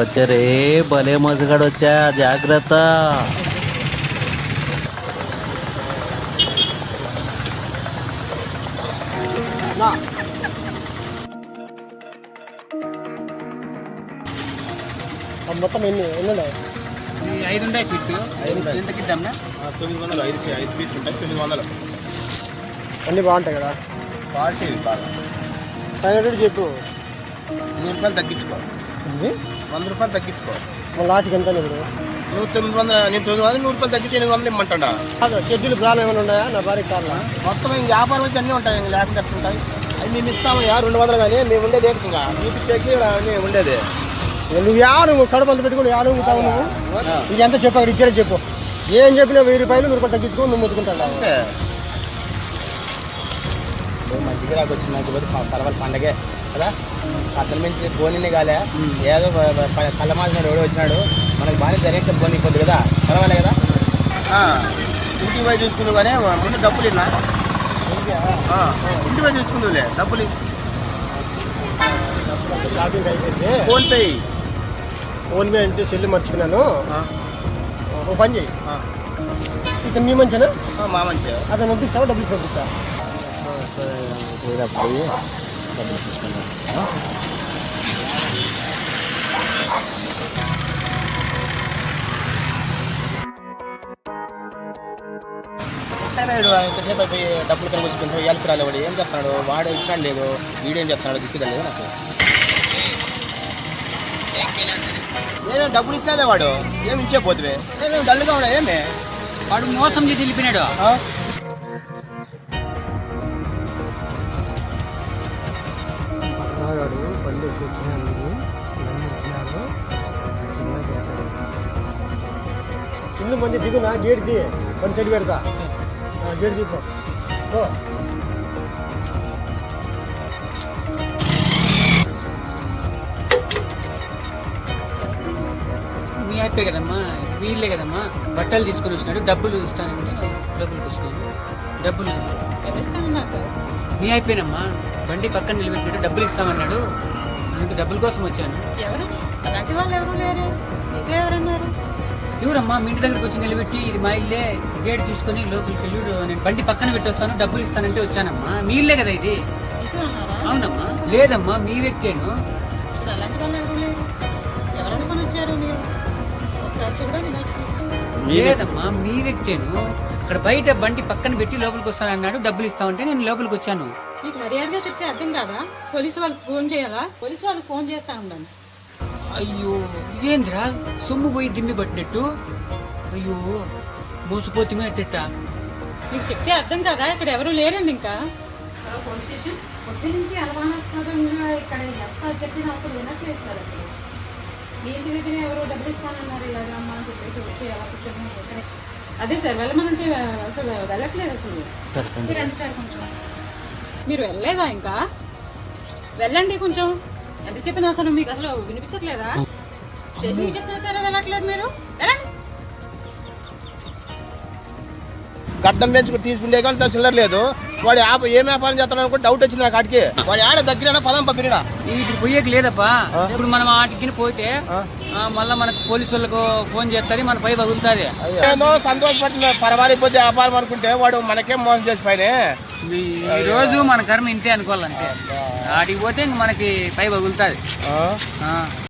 వచ్చే రే భలే మోసగాడు వచ్చా జాగ్రత్త. మొత్తం ఎన్ని ఉన్నాయి? 5 ఉంటాయి ఫిట్. ఎంత కిద్దాంనా? 900 5 పీసులు ఉంటాయి. 900 అన్నీ బాగుంటాయి కదా? క్వాలిటీ బాగా. ఫైనల్ చెప్పు. 100 రూపాయలు తగ్గించుకో. 100 రూపాయలు తగ్గించుకో. లాట్కి ఎంత ఇప్పుడు? నువ్వు 900, నేను 900, 100 రూపాయలు తగ్గించి 800 ఇమ్మంటాడా? షెడ్యూల్ ప్రాబ్లం ఏమైనా ఉన్నాయా? నా భార్య కారణం మొత్తం ఇంక వ్యాపారం వచ్చి అన్నీ ఉంటాయి. ఇంక లేకుండా ఎట్లా ఉంటాయి? అవి మేము ఇస్తామయ్యా 200 కానీ మేము ఉండేది ఏకంగా చూపించేకి అన్నీ ఉండేది. నువ్వు నువ్వు కడుపు అంత పెట్టుకుని ఉంటావు నువ్వు. ఇది ఎంత చెప్పు, అక్కడ ఇచ్చారని చెప్పు. ఏం చెప్పినా 1000 రూపాయలు 100 రూపాయలు తగ్గించుకో, నువ్వు ముట్టుకుంటావు. అంటే మంచిగా రాకు వచ్చిన నాకు పర్వాలేదు, పండగే కదా. అతని మించి బోనినే కాలే, ఏదో కళ్ళమాసిన ఎవడో వచ్చినాడు, మనకు బాగా జరిగితే బోని పొద్దు కదా, పర్వాలే కదా. ఇంటికి పోయి చూసుకుందు కానీ ముందు డబ్బులు ఇన్నా. ఇంటికి పోయి చూసుకుందులే, డబ్బులు షాపింగ్ అయిపోయింది. ఫోన్పే అంటే సెల్ మర్చిపోయినాను. ఓ పని చేయి, ఇక మీ మంచినా మా మంచి అతను పంపిస్తావా? డబ్బులు పంపిస్తా. పోయి డబ్బులు తీసుకున్నాను. ఎంతసేపు అయిపోయి డబ్బులు కనిపిస్తుంది. ఇయ్యాలకి రాలే వాడు ఏం చెప్తున్నాడు, వాడు ఇచ్చినాడు లేదు, వీడేం చెప్తున్నాడు దిక్కుదా లేదు నాకు. ఏమేమి డబ్బులు ఇచ్చినాదే వాడు, ఏమి ఇచ్చే పోతువే, ఏమేమి డల్గా ఉన్నా ఏమే వాడు మోసం చేసి వెళ్ళిపోయినాడు. పక్కనవాడు బండి ఎక్కువ వచ్చినాడు, ఇవన్నీ ఇచ్చినారు. ఇల్లు మంది దిగునా, గేట్ ది వన్ సైడ్ పెడతా. గేట్ దిపో. మీ అయిపోయి కదమ్మా, వీళ్ళే కదమ్మా బట్టలు తీసుకొని వచ్చినాడు, డబ్బులు ఇస్తానంటే డబ్బులకి వచ్చినాడు. డబ్బులు మీ అయిపోయినమ్మా, బండి పక్కన నిలబెట్టినట్టు డబ్బులు ఇస్తామన్నాడు, అందుకు డబ్బుల కోసం వచ్చాను. ఎవరు అలాంటి వాళ్ళు ఎవరు లేరు, మీకు ఎవరన్నారు? ఎవరమ్మా మీ ఇంటి దగ్గరకు వచ్చి నిలబెట్టి ఇది మా ఇల్లే, గేట్ తీసుకొని లోపలికి వెళ్ళాడు, నేను బండి పక్కన పెట్టొస్తాను డబ్బులు ఇస్తానంటే వచ్చానమ్మా. మీ ఇల్లే కదా ఇది? మీకు అన్నారా? అవునమ్మా. లేదమ్మా మీ వ్యక్తేను. ఇక్కడ అలాంటి వాళ్ళు ఎవరు లేరు. ఎవరు అనుకుని వచ్చారు మీరు? ఒకసారి చూడండి బయటికి. లేదమ్మా మీ వ్యక్తేను. ఇక్కడ బయట బండి పక్కన పెట్టి లోపలికి వస్తానన్నాడు, డబ్బులు ఇస్తామంటే నేను లోపలికి వచ్చాను. మీకు మర్యాదగా చెప్తే అర్థం కాదా? పోలీసు వాళ్ళకి ఫోన్ చేయాలా? పోలీసు వాళ్ళకి ఫోన్ చేస్తా ఉండండి. అయ్యో ఇదేంద్రా సొమ్ము పోయి దిమ్మి పట్టినట్టు. అయ్యో మోసపోతే అట్టెట్ట. మీకు చెప్తే అర్థం కాదా? ఇక్కడ ఎవరు లేరండి. ఇంకా పోలీస్ స్టేషన్ పొద్దు నుంచి అలవానాస్పదంగా ఇక్కడ ఎంత చెప్పినా అసలు వినట్లేదు సార్. అసలు మీ ఇంటి దగ్గర ఎవరో డబ్బులు ఇస్తానన్నారు, ఇలాగా అమ్మా అని చెప్పేసి వచ్చి ఎలా కూర్చొని అదే సార్ వెళ్ళమనంటే అసలు వెళ్ళట్లేదు. అసలు రండి సార్, కొంచెం మీరు వెళ్ళలేదా? ఇంకా వెళ్ళండి కొంచెం. ఎంత చెప్పినా అసలు మీకు అసలు వినిపించట్లేదా? స్టేషన్కి చెప్పినా సరే వెళ్ళట్లేదు మీరు. వెళ్ళండి. గడ్డం పెంచుకుని తీసుకుంటే కానీ చిల్లర లేదు. వాడు ఏం వ్యాపారం చేస్తాను అనుకో డౌట్ వచ్చింది నాకు. కాడికి వాడు ఆడ దగ్గర పదం పంపినా ఇప్పుడు పోయేకి లేదప్పా. ఇప్పుడు మనం ఆటికి పోతే మళ్ళా మనకు పోలీసు వాళ్ళకు ఫోన్ చేస్తారు, మన పై పగులుతుంది. ఏదో సంతోషపడుతుంది, పరవారిపోతే వ్యాపారం అనుకుంటే వాడు మనకేం మోసం చేసి పైన. ఈ రోజు మన కర్మ ఇంతే అనుకోవాలంతే. ఆడికి పోతే ఇంక మనకి పై పగులుతుంది.